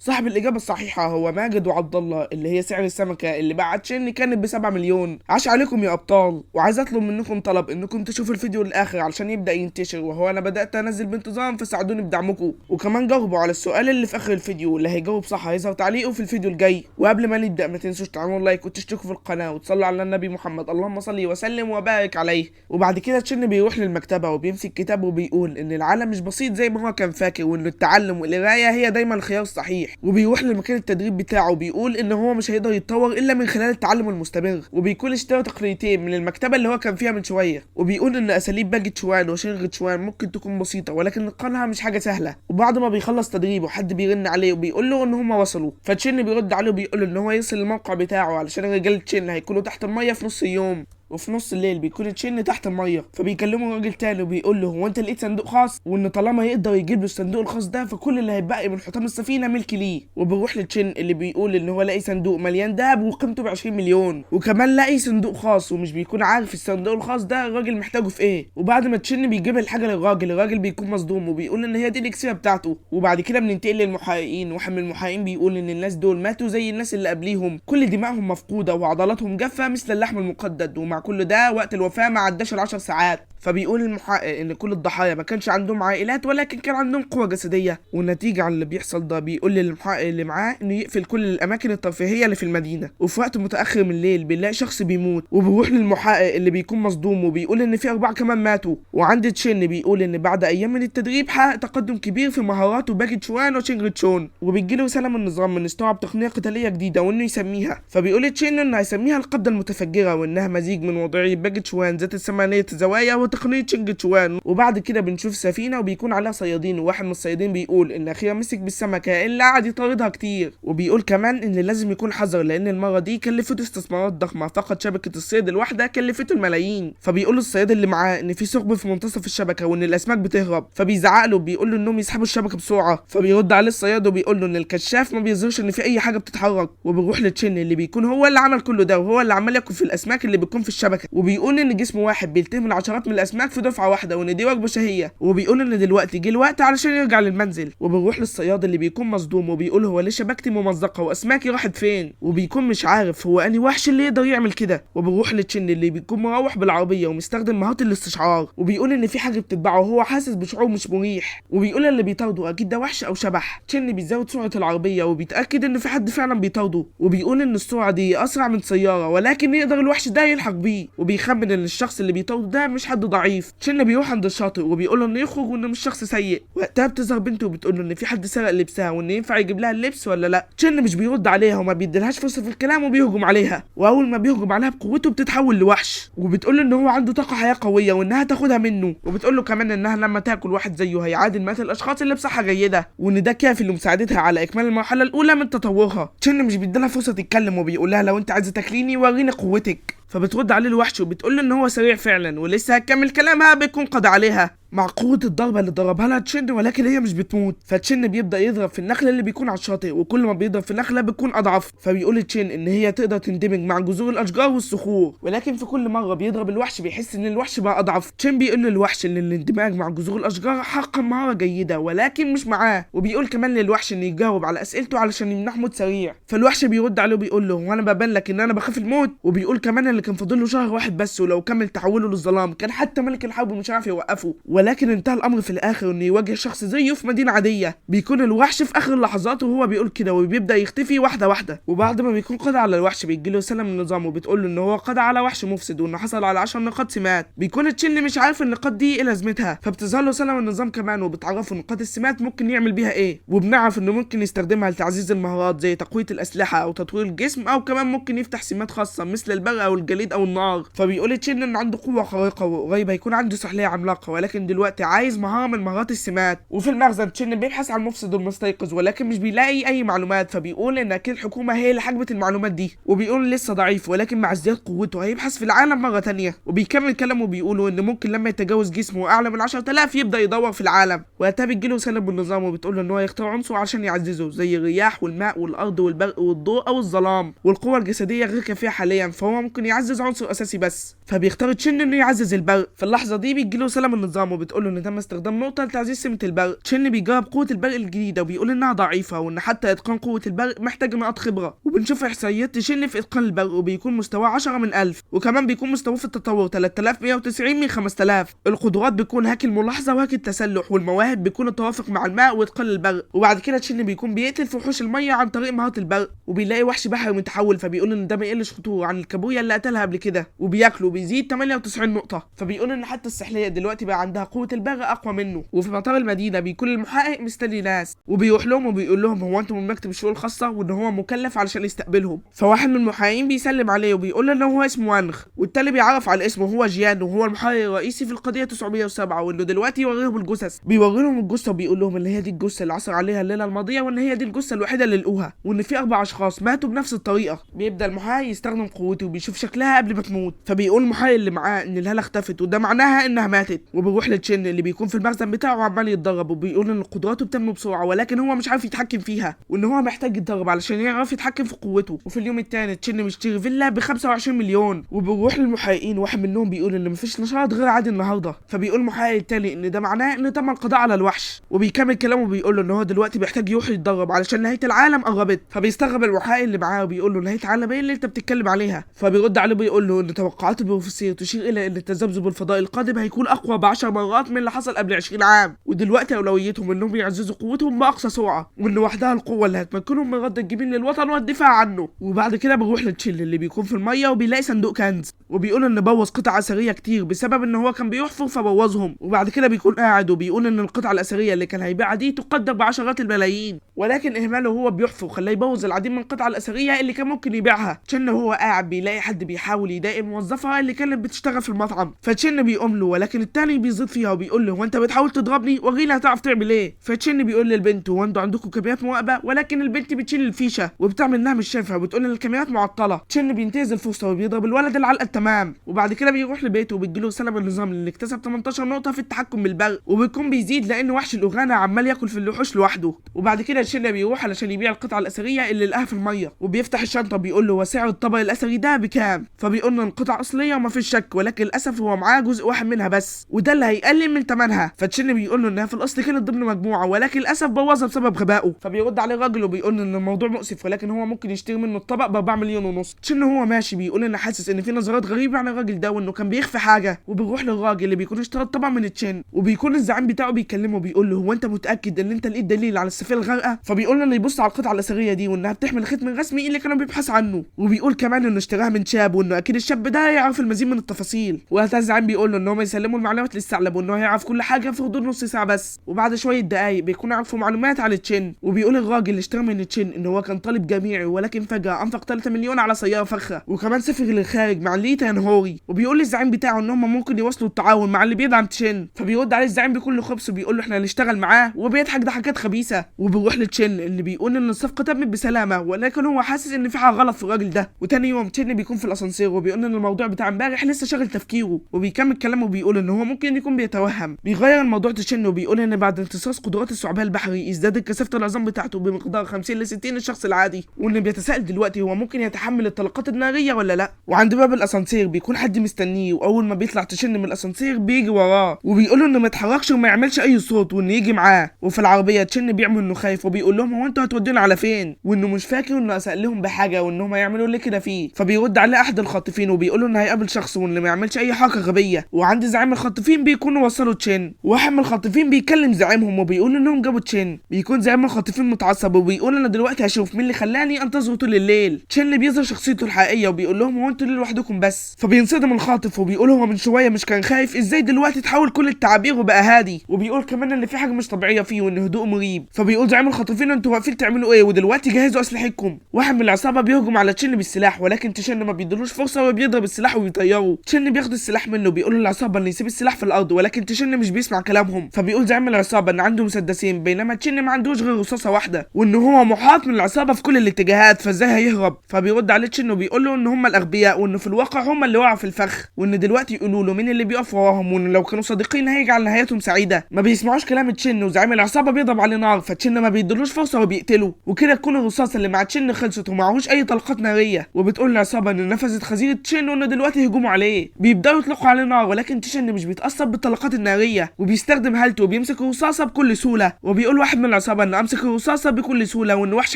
صاحب الإجابة الصحيحة هو ماجد وعبد الله، اللي هي سعر السمكة اللي باعت تشن كانت ب7 مليون. عاش عليكم يا أبطال، وعايز أطلب منكم طلب إنكم تشوفوا الفيديو للآخر علشان يبدأ ينتشر، وهو أنا بدأت أنزل بانتظام فساعدوني بدعمكم. وكمان جاوبوا على السؤال اللي في آخر الفيديو، اللي هيجاوب صح هيظهر تعليقه في الفيديو الجاي. وقبل ما نبدأ ما تنسوش تعملوا لايك وتشتركوا في القناة وتصلوا على النبي محمد، اللهم صل وسلم وبارك عليه. وبعد كده تشن بيروح للمكتبة وبيمسك كتاب وبيقول إن العالم مش بسيط زي ما هو كان فاكر، وإن التعلم والقراية هي دايما الخيار الصحيح. وبيروح لمكان التدريب بتاعه وبيقول ان هو مش هيقدر يتطور الا من خلال التعلم المستمر. وبيكون اشترى تقنيتين من المكتبه اللي هو كان فيها من شويه، وبيقول ان اساليب باجي تشوان وشينغ تشوان ممكن تكون بسيطه ولكن اتقانها مش حاجه سهله. وبعد ما بيخلص تدريبه حد بيرن عليه وبيقول له ان هم وصلوا، فتشن بيرد عليه وبيقول ان هو يوصل الموقع بتاعه علشان رجال تشن هيكونوا تحت الميه في نص اليوم، وفي نص الليل بيكون تشن تحت الميه. فبيكلموا راجل تاني وبيقول له هو انت لقيت صندوق خاص، وان طالما يقدر يجيب له الصندوق الخاص ده فكل اللي هيتبقى من حطام السفينه ملك ليه. وبيروح لتشن اللي بيقول ان هو لاقي صندوق مليان دهب وقيمته ب20 مليون، وكمان لاقي صندوق خاص ومش بيكون عارف الصندوق الخاص ده الراجل محتاجه في ايه. وبعد ما تشن بيجيب الحاجه للراجل، الراجل بيكون مصدوم وبيقول ان هي دي الاكسيه بتاعته. وبعد كده بننتقل للمحققين، واحد من المحققين بيقول ان الناس دول ماتوا زي الناس اللي قبليهم، كل دماغهم مفقوده وعضلاتهم جافه مثل اللحم المقدد، ومع كل ده وقت الوفاة ما عداش ال10 ساعات. فبيقول المحقق ان كل الضحايا ما كانش عندهم عائلات ولكن كان عندهم قوة جسدية. والنتيجة عن اللي بيحصل ده بيقول للمحقق اللي معاه انه يقفل كل الاماكن الترفيهية اللي في المدينة. وفي وقت متأخر من الليل بنلاقي شخص بيموت، وبيروح للمحقق اللي بيكون مصدوم وبيقول ان في 4 كمان ماتوا. وعند تشين بيقول ان بعد ايام من التدريب حقق تقدم كبير في مهاراته باجي تشوان وشينغ تشون، وبيجيله رسالة من النظام من استوعب تقنية قتالية جديدة وانه يسميها. فبيقول تشين انه هيسميها القبضة المتفجرة، وانها مزيج من وضعية باجي تشوان ذات الثمانية زوايا وتقنية شينغ تشوان. وبعد كده بنشوف سفينة وبيكون عليها صيادين، وواحد من الصيادين بيقول ان اخيرا مسك بالسمكة اللي قعد يطاردها كتير. وبيقول كمان ان لازم يكون حذر لان المرة دي كلفته استثمارات ضخمة، فقط شبكة الصيد الواحدة كلفته الملايين. فبيقول الصياد اللي معاه ان في ثقب في منتصف الشبكة وان الاسماك بتهرب، فبيزعق له بيقول له انهم يسحبوا الشبكة بسرعة. فبيرد عليه الصياد وبيقول له ان الكشاف ما بيظهرش ان في اي حاجة بتتحرك. وبيروح لتشين اللي بيكون هو اللي عمل كل ده، وهو اللي عمال ياكل في الاسماك اللي بتكون في الشبكة، وبيقول ان جسم واحد بيلتهم العشرات من الاسماك في دفعة واحدة، وان دي وجبة شهية. وبيقول ان دلوقتي جه الوقت علشان يرجع للمنزل. وبيروح للصياد اللي بيكون مصدوم وبيقول هو ليه شبكتي ممزقة واسماكي راحت فين، وبيكون مش عارف هو انهي وحش اللي يقدر يعمل كده. وبيروح لتشين اللي بيكون مروح بالعربية ومستخدم مهارة الاستشعار، وبيقول ان في حاجة بتتبعه وهو حاسس بشعور مش مريح. وبيقول اللي بيطارده اكيد ده وحش او شبح. تشين بيزود سرعة العربية وبيتأكد ان في حد فعلا بيطارده، وبيقول ان السرعة دي اسرع من سيارة ولكن يقدر الوحش ده يلحق بيه. وبيخمن ان الشخص اللي بيطارده ده مش حد ضعيف. تشين بيروح عند الشاطئ وبيقول له انه يخرج وانه مش شخص سيء. وقتها بتظهر بنته وبتقول له ان في حد سرق لبسها وان ينفع يجيب لها اللبس ولا لا. تشين مش بيرد عليها وما بيديلهاش فرصة في الكلام وبيهجم عليها، واول ما بيهجم عليها بقوته بتتحول لوحش. وبتقول له ان هو عنده طاقة حياة قوية وانها تاخدها منه. وبتقول له كمان انها لما تاكل واحد زيه هيعادل مئات الاشخاص اللي بصحة جيدة، وان ده كافي لمساعدتها على اكمال المرحلة الاولى من تطورها. تشين مش بيديلها فرصة تتكلم وبيقول لها لو انت عايزة تاكليني وريني قوتك. فبترد عليه الوحش وبتقول له ان هو سريع فعلا ولسه هتكمل كلامها بيكون قضى عليها مع قوة الضربة اللي ضربها لها تشين، ولكن هي مش بتموت. فتشين بيبدأ يضرب في النخلة اللي بيكون على الشاطئ، وكل ما بيضرب في النخلة بتكون أضعف. فبيقول تشين إن هي تقدر تندمج مع جذور الأشجار والصخور، ولكن في كل مرة بيضرب الوحش بيحس إن الوحش بقى أضعف. تشين بيقول للوحش إن الاندماج مع جذور الأشجار حقا مهارة جيدة ولكن مش معاه. وبيقول كمان للوحش إنه يجاوب على أسئلته علشان يمنح موت سريع. فالوحش بيرد عليه وبيقول له وأنا ببان لك إن أنا بخاف الموت. وبيقول كمان اللي كان فاضل له شهر واحد بس، ولو كمل تحوله للظلام كان حتى ملك الحرب مش عارف يوقفه. ولكن انتهى الامر في الاخر انه يواجه شخص زيه في مدينه عاديه. بيكون الوحش في اخر اللحظات وهو بيقول كده وبيبدا يختفي واحده واحده. وبعد ما بيكون قضى على الوحش بيجي له رساله من النظام وبتقول له ان هو قضى على وحش مفسد وانه حصل على 10 نقاط سمات. بيكون تشين مش عارف النقاط دي ايه لازمتها، فبتظهر له رساله من النظام كمان وبتعرفه نقاط السمات ممكن يعمل بيها ايه. وبنعرف انه ممكن يستخدمها لتعزيز المهارات زي تقويه الاسلحه او تطوير الجسم، او كمان ممكن يفتح سمات خاصه مثل البرق او الجليد او النار. فبيقول تشين ان عنده قوه خارقه وقريب هيكون عنده سحليه عملاقه، ولكن دلوقتي عايز مهاره من مهارات السمات. وفي المخزن تشين بيبحث عن المفسد والمستيقظ ولكن مش بيلاقي اي معلومات، فبيقول ان اكيد الحكومه هي اللي حجبت المعلومات دي. وبيقول لسه ضعيف ولكن مع ازدياد قوته هيبحث في العالم مره تانية. وبيكمل كلامه بيقولوا ان ممكن لما يتجاوز جسمه اعلى من 10,000 يبدا يدور في العالم. وقتها بتجيله رساله بالنظام وبتقول له ان هو يختار عنصر عشان يعززه زي الرياح والماء والارض والبرق والضوء او الظلام. والقوه الجسديه غير كافيه حاليا، فهو ممكن يعزز عنصر اساسي بس. فبيختار تشين انه يعزز البرق. في اللحظه دي بيجيله رساله من النظام وبتقول له ان تم استخدام نقطه لتعزيز سمه البرق. تشن بيجرب قوه البرق الجديده وبيقول انها ضعيفه وان حتى اتقان قوه البرق محتاج نقاط خبره. وبنشوف احصائيات تشن في اتقان البرق وبيكون مستواه 10 من 1000 وكمان بيكون مستواه في التطور 3190 من 5000. القدرات بيكون هاك الملاحظه وهاك التسلح، والمواهب بيكون التوافق مع الماء واتقان البرق. وبعد كده تشن بيكون بيقتل في وحوش الميه عن طريق مهاره البرق، وبيلاقي وحش بحري متحول فبيقول ان ده ما يقلش خطوره عن الكابوريا اللي قتلها قبل كده، وبياكله وبيزيد 98 نقطه. فبيقول ان حتى السحليه دلوقتي بقى عندها قوه البرق اقوى منه. وفي مطار المدينه بيكون المحقق مستني ناس وبيروح لهم وبيقول لهم هو انتم من مكتب الشؤون الخاصه وان هو مكلف علشان يستقبلهم. فواحد من المحققين بيسلم عليه وبيقول له ان هو اسمه وانغ، والتاني بيعرف على اسمه هو جيان وهو المحقق الرئيسي في القضيه 907 وانه دلوقتي يوريهم الجثث. بيوري لهم الجثه وبيقول لهم ان هي دي الجثه اللي عثر عليها الليله الماضيه وان هي دي الجثه الوحيده اللي لقوها وان في 4 اشخاص ماتوا بنفس الطريقه. بيبدا المحقق يستخدم قوته وبيشوف شكلها قبل ما تموت، فبيقول المحقق اللي معاه ان الهاله اختفت وده معناها انها ماتت. وبيروح لتشن اللي بيكون في المخزن بتاعه وعمال يتدرب وبيقول ان قدراته بتنمو بسرعه ولكن هو مش عارف يتحكم فيها وان هو محتاج يتدرب علشان يعرف يتحكم في قوته. وفي اليوم الثاني تشن مشتري فيلا ب 25 مليون وبيروح للمحققين، واحد منهم بيقول ان مفيش نشاط غير عادي النهارده. فبيقول المحقق التاني ان ده معناه ان تم القضاء على الوحش، وبيكمل كلامه وبيقول له ان هو دلوقتي محتاج يروح يتدرب علشان نهايه العالم قربت. فبيستغرب المحقق اللي معاه وبيقول له نهايه العالم ايه اللي انت بتتكلم عليها؟ فبيرد عليه بيقول له ان توقعات البروفيسور تشير الى ان التذبذب الفضائي القادم هيكون اقوى ب10 مرات من اللي حصل قبل 20 عام، ودلوقتي اولويتهم انهم يعززوا قوتهم باقصى سرعه وان وحدها القوه اللي هتمكنهم من رد الجميل للوطن والدفاع عنه. وبعد كده بنروح لتشيل اللي بيكون في الميه وبيلاقي صندوق كنز وبيقول ان بوظ قطع اثريه كتير بسبب ان هو كان بيحفر فبوظهم. وبعد كده بيكون قاعد وبيقول ان القطع الاثريه اللي كان هيبيعها دي تقدر بعشرات الملايين، ولكن اهماله هو بيحفر خلاه يبوظ العديد من القطع الاثريه اللي كان ممكن يبيعها. تشن وهو قاعد بيلاقي حد بيحاول يضايق موظفه اللي كانت بتشتغل في المطعم، فتشن بيقوم له ولكن التاني بيزيد فيها وبيقول له هو انت بتحاول تضربني وريني هتعرف تعمل ايه. فتشن بيقول للبنت هو انتوا عندكم كاميرات مراقبه، ولكن البنت بتشيل الفيشه وبتعمل انها مش شايفها وبتقول ان الكاميرات معطله. تشن بينتهز الفرصه وبيضرب الولد العلقه التمام، وبعد كده بيروح لبيته وبتجيله رساله من النظام اللي اكتسب 18 نقطه في التحكم بالبرق، وبيكون بيزيد لان وحش الاغانه عمال ياكل في الوحوش لوحده. وبعد كده تشن بيروح علشان يبيع القطعه الاثريه اللي لقاها في الميه، وبيفتح الشنطه بيقول له هو سعر الطبق الاثري ده بكام؟ فبيقول له القطعه اصليه وما فيش شك، ولكن للاسف هو معاه جزء واحد منها بس وده اللي هيقلل من ثمنها. فتشن بيقول له انها في الاصل كانت ضمن مجموعه ولكن للاسف بوظها بسبب غبائه. فبيرد عليه الراجل وبيقول له ان الموضوع مؤسف ولكن هو ممكن يشتري منه الطبق ب 4 مليون ونص. تشن هو ماشي بيقول ان حاسس ان في نظرات غريبه عن الراجل ده وانه كان بيخفي حاجه، وبيروح للراجل اللي بيكون اشترى الطبق من تشن وبيكون الزعيم بتاعه بيكلمه بيقول له هو انت متاكد ان انت لقيت دليل على السفينه الغارقه؟ فبيقول له انه يبص على القطعه الاثريه دي وانها بتحمل ختم رسمي اللي كانوا بيبحثوا عنه، وبيقول كمان انه اشتراها من شاب وانه اكيد الشاب ده يعرف المزيد من التفاصيل. وقتها الزعيم بيقول له ان هم يسلموا المعلومات للثعلب وانه هيعرف كل حاجه في حدود نص ساعه بس. وبعد شويه دقايق بيكونوا عرفوا معلومات عن تشن، وبيقول الراجل اللي اشترى من تشن ان هو كان طالب جامعي ولكن فجاه انفق 3 مليون على سياره فخه وكمان سافر للخارج مع ليتا ينهوري. وبيقول للزعيم بتاعه ان هم ممكن يواصلوا التعاون مع اللي بيدعم تشن، فبيرد عليه الزعيم بكل خبث وبيقول له احنا هنشتغل معاه وبيضحك ضحكات خبيثه. وبيروح لتشن اللي بيقول ان الصفقه تمت بسلامه ولكن هو حاسس ان في حاجه غلط في الراجل ده. وتاني يوم تشن بيكون في الاسانسير وبيقول ان الموضوع بتاع امبارح لسه شاغل تفكيره، وبيكمل كلامه وبيقول ان هو ممكن يكون بيتوهم. بيغير الموضوع تشن وبيقول ان بعد امتصاص قدرات الثعبان البحري ازدادت كثافه العظام بتاعته بمقدار 50 ل 60 الشخص العادي، وان بيتساءل دلوقتي هو ممكن يتحمل الطلقات الناريه ولا لا. وعند باب الاسانسير بيكون حد مستنيه، واول ما بيطلع تشن من الاسانسير بيجي وراه وبيقول له انه ما يتحركش وما يعملش اي صوت وانه يجي معاه. وفي العربيه تشن بيعمل انه خايف وبيقول لهم هو انتوا هتودونا على فين، وانه مش فاكر انه اسال لهم بحاجه وانهم هيعملوا ليه كده فيه. فبيرد عليه احد الخاطفين وبيقول له انه هيقابل شخص وانه ما يعملش اي حركه غبيه. وعند زعيم الخاطفين بيكونوا وصلوا تشن، واحد من الخاطفين بيكلم زعيمهم وبيقول انهم جابوا تشن. بيكون زعيم الخاطفين متعصب وبيقول انا دلوقتي هشوف مين اللي خلاني انتظره طول الليل. تشن بيظهر شخصيته الحقيقيه وبيقول لهم هو انتوا ليه لوحدكم بس؟ فبينصدم الخاطف وبيقول هو من شويه مش كان خايف، ازاي دلوقتي تحول كل التعابير وبقى هادي؟ وبيقول كمان ان في حاجه مش طبيعيه فيه وان هدوءه مريب. فبيقول زعيم الخاطفين انتوا واقفين تعملوا ايه ودلوقتي جهزوا اسلحتكم. واحد من العصابه بيهجم على تشن بالسلاح ولكن تشن ما بيدلوش فرصه وبيضرب السلاح وبيطيره. تشن بياخد السلاح منه بيقول للعصابه ان يسيب السلاح في الارض ولكن تشن مش بيسمع كلامهم. فبيقول زعيم العصابه ان عنده مسدسين بينما تشن ما عندوش غير رصاصه واحده وان هو محاط من العصابه في كل الاتجاهات فازاي هيهرب. فبيرد عليه تشن وبيقول له ان هم الاغبياء وانه في الواقع هم اللي وقعوا في الفخ وان دلوقتي يقولوا له مين اللي بيقف وراهم وان لو كانوا صادقين هيجعل نهايتهم سعيده. ما بيسمعوش كلام تشن وزعيم العصابه بيضرب عليه نار فتشن ما بيدلوش فرصه وبيقتله. وكده تكون الرصاصه اللي مع تشن خلصت ومعهوش اي طلقات ناريه. وبتقول العصابه ان نفذت خزينه تشن وان دلوقتي هجوموا عليه. بيبداوا يطلقوا عليه نار ولكن تشن مش بيتاثر بالطلقات الطلقات الناريه، وبيستخدم هالته وبيمسك الرصاصه بكل سهوله، وبيقول واحد من العصابه انه امسك الرصاصه بكل سهوله وانه وحش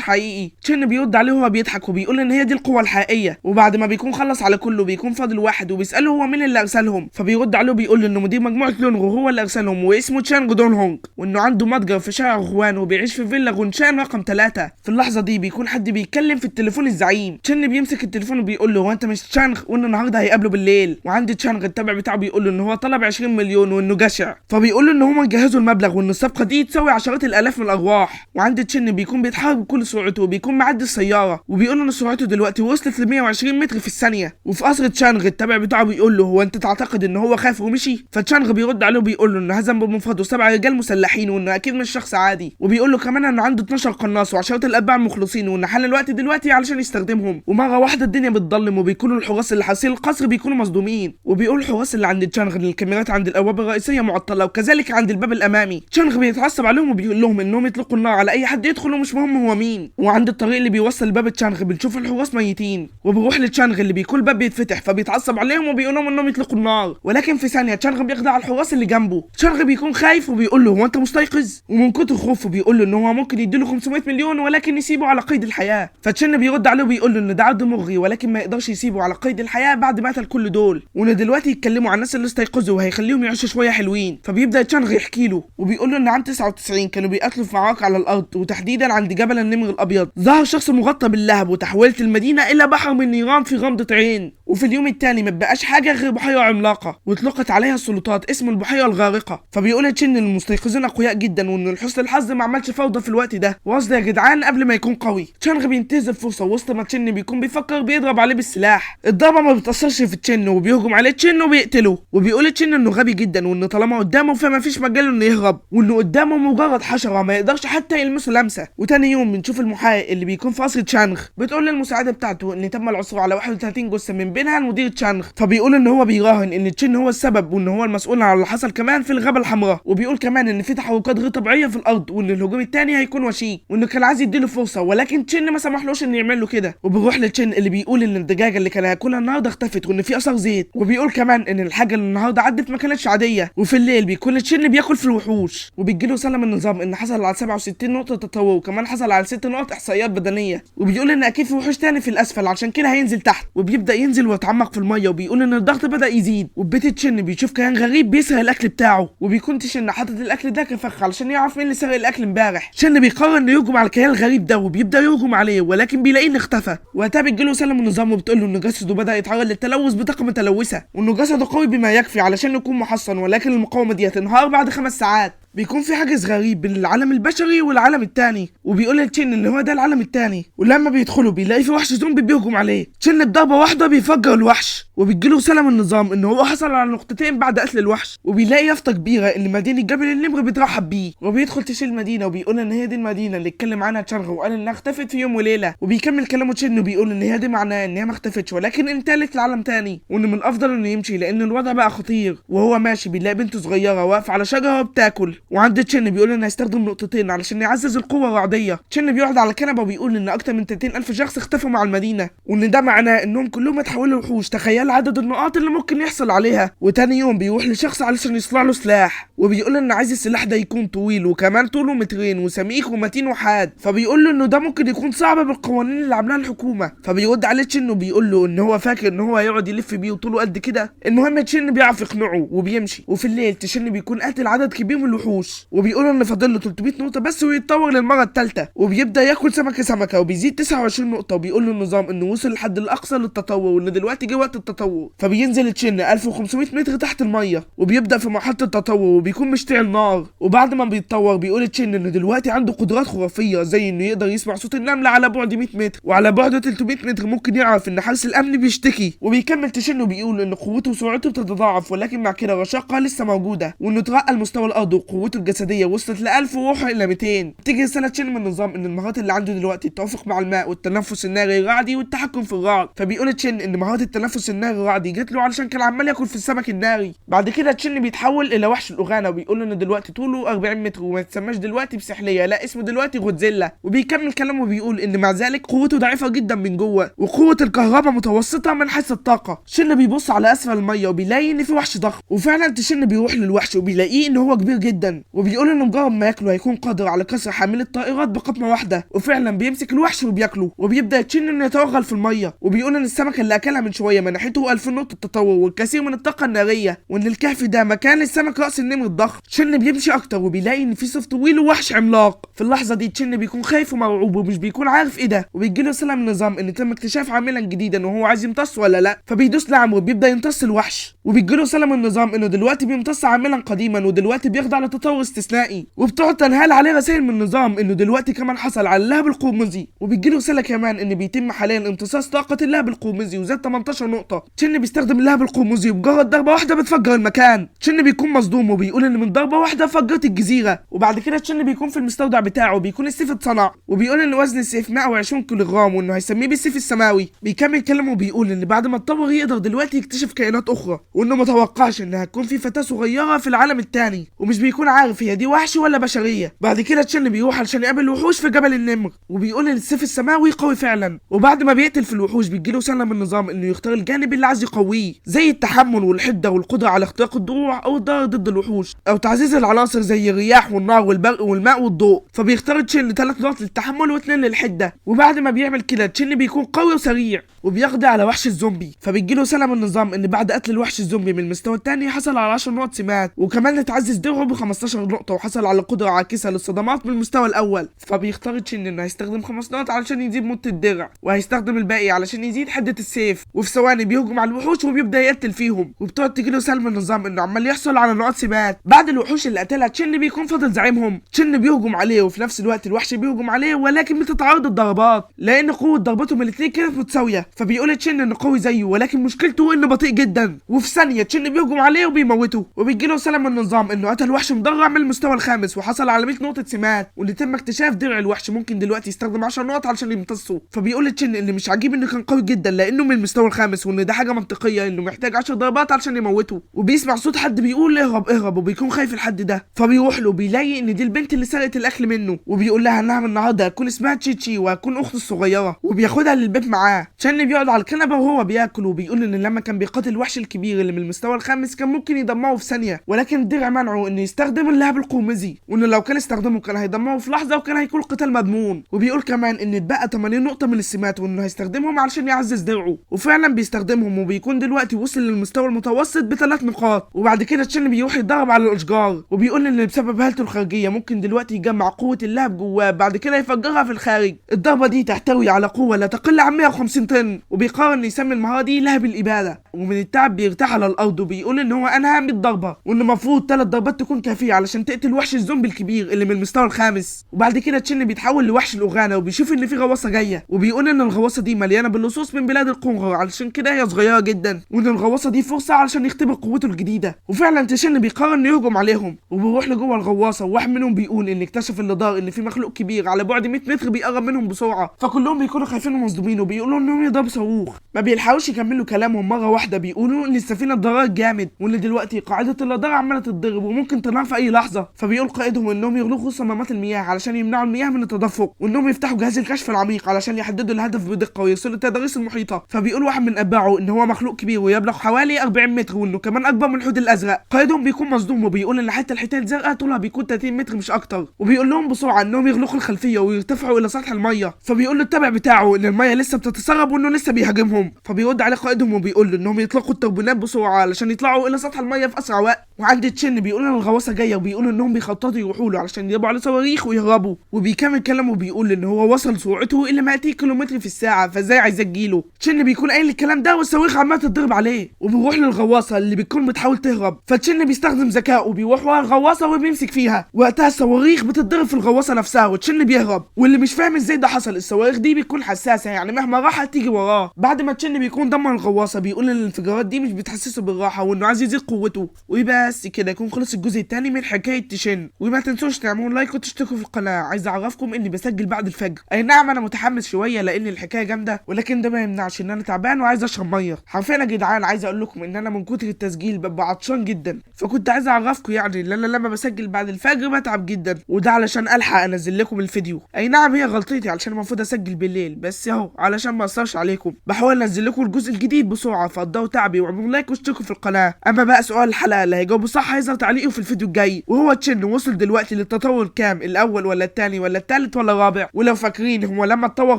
حقيقي. تشن بيرد عليه وهو بيضحك وبيقول ان هي دي القوه الحقيقيه، وبعد ما بيكون خلص على كله بيكون فاضل واحد وبيساله هو مين اللي ارسلهم، فبيرد عليه وبيقول له انه مدير مجموعه لونغو هو اللي ارسلهم واسمه تشانغ دون هونج، وانه عنده متجر في شارع غوان وبيعيش في فيلا غونشان رقم 3. في اللحظه دي بيكون حد بيتكلم في التليفون الزعيم. تشن بيمسك التليفون وبيقول له هو انت مش تشانغ، وان النهارده هيقابله بالليل، وعند تشانغ التابع بتاعه بيقول له ان هو طلب 20 مليون وانه جشع، فبيقول له ان هم جهزوا المبلغ وان الصفقه دي تساوي عشرات الالاف من الارواح. وعند تشن بيكون بيتحرك بكل سرعته وبيكون معدي السياره، وبيقول ان سرعته دلوقتي وصلت ل 120 متر في الثانيه. وفي قصر تشانغ التابع بتاعه بيقول له هو انت تعتقد ان هو خاف ومشي؟ فتشانغ بيرد عليه وبيقول له انه هزم بمفرده 7 رجال مسلحين وانه اكيد مش شخص عادي، وبيقول له كمان انه عنده 12 قناص وعشرات الاتباع المخلصين وان حان الوقت دلوقتي علشان يستخدمهم. ومره واحده الدنيا بتضلم وبيكونوا الحراس اللي حاصين القصر بيكونوا مصدومين، وبيقول الحراس اللي عند تشانغ ان الكاميرات عند الابواب الرئيسيه معطله وكذلك عند الباب الامامي. تشانغ بيتعصب عليهم وبيقول لهم انهم يطلقوا النار على اي حد يدخل ومش مهم هو مين. وعند الطريق اللي بيوصل لباب تشانغ بنشوف الحراس ميتين، وبروح لتشانغ اللي بيكون الباب بيتفتح فبيتعصب عليهم وبيقول لهم انهم يطلقوا النار، ولكن في ثانيه تشانغ بيخدع الحراس اللي جنبه. تشانغ بيكون خايف وبيقول له هو انت مستيقظ؟ ومن كتر خوفه بيقول له ان هو ممكن يديله 500 مليون ولكن يسيبه على قيد الحياه. فتشن بيرد عليه وبيقول له ان ده عرض مغري ولكن ما يقدرش يسيبه على قيد الحياه بعد ما قتل كل دول، وان دلوقتي يتكلموا عن الناس اللي استيقظوا وهيخليهم يعيشوا شويه حلوين. فبيبدا تشانغ يحكي له وبيقول له ان عام 99 كانوا بيقاتلوا في معركه على الارض وتحديدا عند جبل النمر الابيض، ظهر شخص مغطى باللهب وتحولت المدينه الى بحر من نيران في غمضه عين. وفي اليوم الثاني ما بقاش حاجه غير بحيره عملاقه واطلقت عليها السلطات اسم البحيره الغارقه. فبيقول تشن ان المستيقظين اقوياء جدا وان لحسن الحظ ما عملش فوضى في الوقت ده، وقصده يا جدعان قبل ما يكون قوي. تشانغ بينتهز الفرصه وسط ما تشن بيكون بيفكر بيضرب عليه بالسلاح. الضربه ما بتاثرش في تشن وبيهجم عليه تشن وبيقتله، وبيقول تشن انه غبي جدا وانه طالما قدامه فما فيش مجال انه يهرب، وانه قدامه مجرد حشره ما يقدرش حتى يلمسه لمسه. وتاني يوم بنشوف المحقق اللي بيكون في قصر تشانغ بتقول للمساعده بتاعته ان تم العثور على 31 جثه من بينها المدير تشانغ، فبيقول ان هو بيراهن ان تشن هو السبب وان هو المسؤول عن اللي حصل كمان في الغابه الحمراء. وبيقول كمان ان في تحركات غير طبيعيه في الارض وان الهجوم الثاني هيكون وشيك، وانه كان عايز يديله فرصه ولكن تشن ما سمحلوش انه يعمل له كده. وبيروح لتشن اللي بيقول ان الدجاجه اللي كان هياكلها النهارده اختفت وان في اثار زيت، وبيقول كمان ان الحاجه اللي النهارده عدت ما كانتش عاديه. وفي الليل بيكون تشن بياكل في الوحوش، وبيجيله رساله من النظام ان حصل على 67 نقطه تطور وكمان حصل على 6 نقط احصائيات بدنيه، وبيقول ان اكيد في وحوش تاني في الاسفل عشان كده هينزل تحت. وبيبدا ينزل ويتعمق في الميه، وبيقول ان الضغط بدا يزيد. وبيت تشن بيشوف كيان غريب بيسرق الاكل بتاعه، وبيكون تشن حاطط الاكل ده كفخ علشان يعرف مين اللي سرق الاكل امبارح. تشن بيقرر انه يهجم على الكيان الغريب ده وبيبدا يهجم عليه ولكن بيلاقيه انه اختفى. وقتها بتجيله رساله من النظام وبتقول له ان جسده بدا يتعرض للتلوث بطاقه متلوثه، وانه جسده قوي بما يكفي علشان يكون محصن ولكن المقاومه دي هتنهار بعد 5 ساعات. بيكون في حاجز غريب بين العالم البشري والعالم التاني، وبيقول لتشن ان هو ده العالم التاني، ولما بيدخلوا بيلاقي في وحش زومبي بيهجم عليه. تشن بضربه واحده بيفجر الوحش، وبتجيله رساله من النظام ان هو حصل على نقطتين بعد قتل الوحش، وبيلاقي يافطه كبيره ان مدينه جبل النمر بترحب بيه. وبيدخل تشن المدينه وبيقول ان هي دي المدينه اللي اتكلم عنها تشانغ وقال انها اختفت في يوم وليله. وبيكمل كلامه تشن وبيقول ان هي دي معناه ان هي ما اختفتش ولكن انتقلت لعالم تاني، وان من الافضل انه يمشي لان الوضع بقى خطير. وهو ماشي بيلاقي بنته صغيره واقفه على شجره وبتاكل، وعند تشن بيقول انه هيستخدم نقطتين علشان يعزز القوه الرعديه. تشن بيقعد على الكنبه وبيقول ان اكتر من 30,000 شخص اختفوا مع المدينه، وان ده معناه انهم كلهم اتحولوا لوحوش. تخيل عدد النقاط اللي ممكن يحصل عليها. وتاني يوم بيروح لشخص علشان يصنع له سلاح، وبيقول ان عايز السلاح ده يكون طويل وكمان طوله 2 متر وسميك ومتين وحاد، فبيقول له انه ده ممكن يكون صعب بالقوانين اللي عاملاها الحكومه. فبيرد عليه تشن وبيقول له ان هو فاكر ان هو هيقعد يلف بيه وطوله قد كده. المهم تشن بيعرف يقنعه وبيمشي. وفي الليل تشن بيكون قاتل عدد كبير من الوحوش، وبيقول ان فاضل له 300 نقطه بس ويتطور للمره الثالثه، وبيبدا ياكل سمكه وبيزيد 29 نقطه، وبيقول له النظام انه وصل للحد الاقصى للتطور وان دلوقتي جه وقت التطور. فبينزل تشن 1500 متر تحت الميه وبيبدا في مرحله التطور وبيكون مشتعل نار. وبعد ما بيتطور بيقول تشن انه دلوقتي عنده قدرات خرافيه زي انه يقدر يسمع صوت النمله على بعد 100 متر، وعلى بعد 300 متر ممكن يعرف ان حارس الامن بيشتكي. وبيكمل تشن وبيقول ان قوته وسرعته بتتضاعف ولكن مع كده رشاقه لسه موجوده، وانه ترقى لمستوى الارض وقوته قوته الجسديه وصلت ل 1000 وروحه الى 200. بتيجي رساله تشن من النظام ان المهارات اللي عنده دلوقتي التوافق مع الماء والتنفس الناري الرعدي والتحكم في الرعد. فبيقول تشن ان مهاره التنفس الناري الرعدي جت له علشان كان عمال ياكل في السمك الناري. بعد كده تشن بيتحول الى وحش الاغانا وبيقول ان دلوقتي طوله 40 متر وما يتسماش دلوقتي بسحليه، لا اسمه دلوقتي غودزيلا. وبيكمل كلامه وبيقول ان مع ذلك قوته ضعيفه جدا من جوه وقوه الكهرباء متوسطه من حيث الطاقه. تشن بيبص على اسفل الميه وبيلاقي ان في وحش ضخم، وفعلا تشن بيروح للوحش وبيلاقيه ان هو كبير جدا، وبيقول ان مجرد ما ياكله هيكون قادر على كسر حامل الطائرات بقطمه واحده. وفعلا بيمسك الوحش وبياكله وبيبدا تشن انه يتوغل في الميه، وبيقول ان السمكه اللي اكلها من شويه منحته 1000 نقطه تطور والكثير من الطاقه الناريه، وان الكهف ده مكان السمك راس النمر الضخم. تشن بيمشي اكتر وبيلاقي ان في صف طويل ووحش عملاق. في اللحظه دي تشن بيكون خايف ومرعوب ومش بيكون عارف ايه ده، وبيجيله رساله من النظام ان تم اكتشاف عاملا جديدا وهو عايز يمتص ولا لا. فبيدوس نعم وبيبدا يمتص الوحش، وبيجيله رساله من النظام انه دلوقتي بيمتص عاملا قديما ودلوقتي بيخضع لتطور استثنائي. وبتقعد تنهال عليه رسائل من النظام انه دلوقتي كمان حصل على اللهب القرمزي، وبيجيله رساله كمان ان بيتم حاليا امتصاص طاقه اللهب القرمزي وزاد 18 نقطه. تشن بيستخدم اللهب القرمزي وبمجرد ضربه واحده بتفجر المكان. تشن بيكون مصدوم وبيقول ان من ضربه واحده فجرت الجزيره. وبعد كده تشن بيكون في المستودع بتاعه بيكون السيف اتصنع، وبيقول ان وزن السيف 120 كيلو جرام وانه هيسميه بالسيف السماوي. بيكمل كلامه وبيقول ان بعد ما اتطور يقدر دلوقتي يكتشف كائنات اخرى، وانه متوقعش انها هتكون في فتاه صغيره في العالم الثاني ومش بيكون عارف هي دي وحش ولا بشريه. بعد كده تشن بيروح علشان يقابل وحوش في جبل النمر، وبيقول ان السيف السماوي قوي فعلا. وبعد ما بيقتل في الوحوش بيجيله رساله من النظام انه يختار الجانب اللي عايز يقويه، زي التحمل والحده والقدره على اختراق الدروع او الضرر ضد الوحوش، او تعزيز العناصر زي الرياح والنار والبرق والماء والضوء. فبيختار تشن 3 نقط للتحمل و2 للحده. وبعد ما بيعمل كده تشن بيكون قوي وسريع وبيقضي على وحش الزومبي. فبيجيله رساله من النظام ان بعد قتل الوحش الزومبي من المستوى الثاني حصل على 10 نقط سمات، وكمان اتعزز درعه ب 15 نقطه وحصل على قدره عاكسه للصدمات من المستوى الاول. فبيختار تشن انه هيستخدم 5 نقط علشان يزيد مده الدرع، وهيستخدم الباقي علشان يزيد حده السيف. وفي ثواني بيهجم على الوحوش وبيبدا يقتل فيهم، وبتقعد تجيله رساله من النظام انه عمال يحصل على نقاط سمات. بعد الوحوش اللي قتلها تشن بيكون فاضل زعيمهم. تشن بيهجم عليه وفي نفس الوقت الوحش بيهجم عليه، ولكن بتتعارض الضربات لان قوه ضربتهم الاثنين كانت متساويه. فبيقول تشن انه قوي زيه ولكن مشكلته انه بطيء جدا، وفي ثانيه تشن بيهجم عليه وبيموته. وبيجيله رساله من النظام انه قتل وحش مدرع من المستوى الخامس وحصل على 100 نقطه سمات، وان تم اكتشاف درع الوحش ممكن دلوقتي يستخدم 10 نقط علشان يمتصه. فبيقول تشن ان مش عجيب انه كان قوي جدا لانه من المستوى الخامس، وان ده حاجه منطقيه انه محتاج 10 ضربات علشان يموته. وبيسمع صوت حد بيقول اهرب اهرب، وبيكون خايف الحد ده. فبيروح له بيلاقي ان دي البنت اللي سرقت الاكل منه، وبيقول لها انها من النهارده هتكون اسمها تشيتشي وهتكون اخته الصغيره، وبياخدها للبيت معاه. تشن بيقعد على الكنبه وهو بياكل، وبيقول ان لما كان بيقاتل الوحش الكبير اللي من المستوى الخامس كان ممكن يدمره في ثانيه، ولكن الدرع منعه انه يستخدم اللهب القرمزي، وانه لو كان استخدمه كان هيدمره في لحظه وكان هيكون قتال مضمون. وبيقول كمان ان اتبقى 80 نقطه من السمات وانه هيستخدمهم علشان يعزز درعه، وفعلا بيستخدمهم وبيكون دلوقتي وصل للمستوى المتوسط ب3 نقاط. وبعد كده تشن بيروح يتدرب على الاشجار، وبيقول ان بسبب هالته الخارجيه ممكن دلوقتي يجمع قوه اللهب جواه بعد كده يفجرها في الخارج. الضربه دي تحتوي على قوه لا تقل عن 150 طن، وبيقرر ان يسمي المهاره دي لهب الاباده. ومن التعب بيرتاح على الارض وبيقول ان هو انهى 100 ضربه، وان المفروض 3 ضربات تكون كافيه علشان تقتل وحش الزومبي الكبير اللي من المستوى الخامس. وبعد كده تشن بيتحول لوحش الاغانا وبيشوف ان في غواصه جايه، وبيقول ان الغواصه دي مليانه باللصوص من بلاد القنغر علشان كده هي صغيره جدا، وان الغواصه دي فرصه علشان يختبر قوته الجديده. وفعلا تشن بيقرر انه يهجم عليهم، وبيروح لجوه الغواصه، وواحد منهم بيقول ان اكتشف اللي دار ان في مخلوق كبير على بعد 100 متر بيقرب منهم بسرعه. فكلهم بيكونوا خايفين ومصدومين وبيقولوا انهم يضربوا صاروخ. ما بيلحقوش يكملوا كلامهم مره واحده بيقولوا ان السفينه اتضررت جامد، وان دلوقتي قاعده اللادار عماله تتضرب وممكن تنهار في اي لحظه. فبيقول قائدهم انهم يغلقوا صمامات المياه علشان يمنعوا المياه من التدفق، وانهم يفتحوا جهاز الكشف العميق علشان يحددوا الهدف بدقه ويرسلوا التضاريس المحيطه. فبيقول واحد من اتباعه ان هو مخلوق كبير ويبلغ حوالي 40 متر وانه كمان اكبر من الحوت الازرق. قائدهم بيكون مصدوم وبيقول ان حتى الحيتان الزرقاء طولها بيكون 30 متر مش اكتر، وبيقول لهم بسرعه انهم يغلقوا الخلفيه ويرتفعوا الى سطح الميه. فبيقول له التابع بتاعه ان الميه لسه بتتسرب وانه لسه بيهاجمهم. فبيرد عليه قائدهم وبيقول له انهم يطلقوا التوربينات بسرعه علشان يطلعوا الى سطح الميه في اسرع وقت. وعند تشن بيقول ان الغواصه جايه، وبيقول انهم بيخططوا يروحوا له علشان يضربوا على صواريخ ويهربوا. وبيكمل كلامه وبيقول ان هو وصل سرعته الى 200 كيلومتر في الساعه، فازاي عايز يجيله. تشن بيكون قايل الكلام ده والصواريخ عماله تضرب عليه، وبيروح للغواصه اللي بتكون بتحاول تهرب. فتشن بيستخدم ذكائه وبيروح ورا الغواصه وبيمسك فيها. وقتها الصواريخ بتتضرب في الغواصه نفسها وتشن بيهرب. واللي مش فاهم ازاي ده حصل، الصواريخ دي بتكون حساسه يعني مهما راحت تيجي وراه. بعد ما تشن بيكون دمر الغواصه بيقول ان الانفجارات دي مش بتحسسه بالراحه وانه عايز يزيد قوته. وبس كده يكون خلص الجزء الثاني من حكايه تشن. وما تنسوش تعملوا لايك وتشتركوا في القناه. عايز اعرفكم اني بسجل بعد الفجر. اي نعم انا متحمس شويه لان الحكايه جامده، ولكن ده ما يمنعش ان انا تعبان وعايز اشرب ميه. حرفيا يا جدعان عايز اقول لكم ان انا من كتر التسجيل ببقى عطشان جدا، فكنت عايز اعرفكم يعني ان انا لما بسجل بعد الفجر بتعب جدا، وده علشان الحق انزل لكم الفيديو. اي نعم هي غلطتي علشان المفروض اسجل بالليل، بس اهو علشان ما اثرش عليكم بحاول انزل لكم الجزء الجديد بسرعه، فقدروا تعبي واعملوا لايك واشتركوا في القناه. اما بقى سؤال الحلقه اللي هيجاوبوا صح هيظهر تعليقه في الفيديو الجاي، وهو تشن وصل دلوقتي للتطور كام، الاول ولا الثاني ولا الثالث ولا الرابع؟ ولو فاكرين هو لما اتطور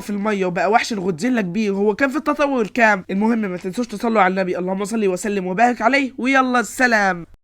في الميه وبقى وحش الغودزيلا كبير هو كان في التطور الكام؟ المهم ما تنسوش تصلوا على النبي، اللهم صل وسلم وبارك عليه، ويلا السلام.